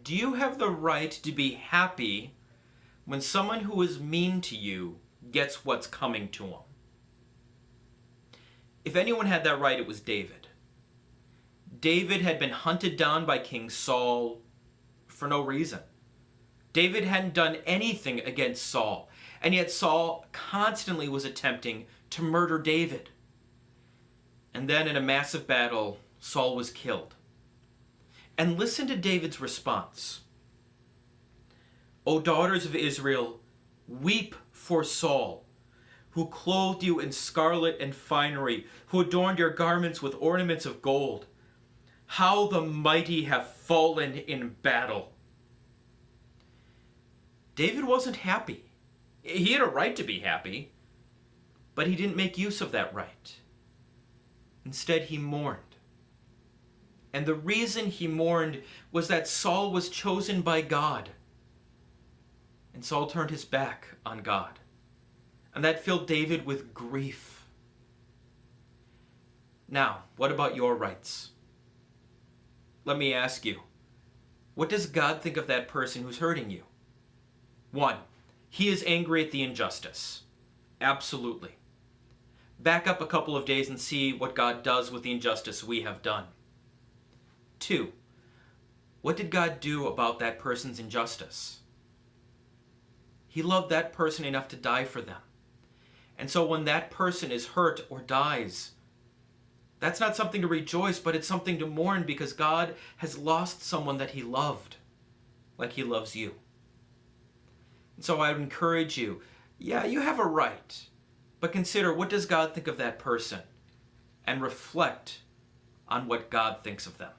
Do you have the right to be happy when someone who is mean to you gets what's coming to them? If anyone had that right, it was David. David had been hunted down by King Saul for no reason. David hadn't done anything against Saul, and yet Saul constantly was attempting to murder David. And then in a massive battle, Saul was killed. And listen to David's response. O daughters of Israel, weep for Saul, who clothed you in scarlet and finery, who adorned your garments with ornaments of gold. How the mighty have fallen in battle. David wasn't happy. He had a right to be happy, but he didn't make use of that right. Instead, he mourned. And the reason he mourned was that Saul was chosen by God. And Saul turned his back on God. And that filled David with grief. Now, what about your rights? Let me ask you, what does God think of that person who's hurting you? 1, he is angry at the injustice. Absolutely. Back up a couple of days and see what God does with the injustice we have done. 2, what did God do about that person's injustice? He loved that person enough to die for them. And so when that person is hurt or dies, that's not something to rejoice, but it's something to mourn because God has lost someone that he loved, like he loves you. And so I would encourage you, yeah, you have a right, but consider, what does God think of that person? And reflect on what God thinks of them.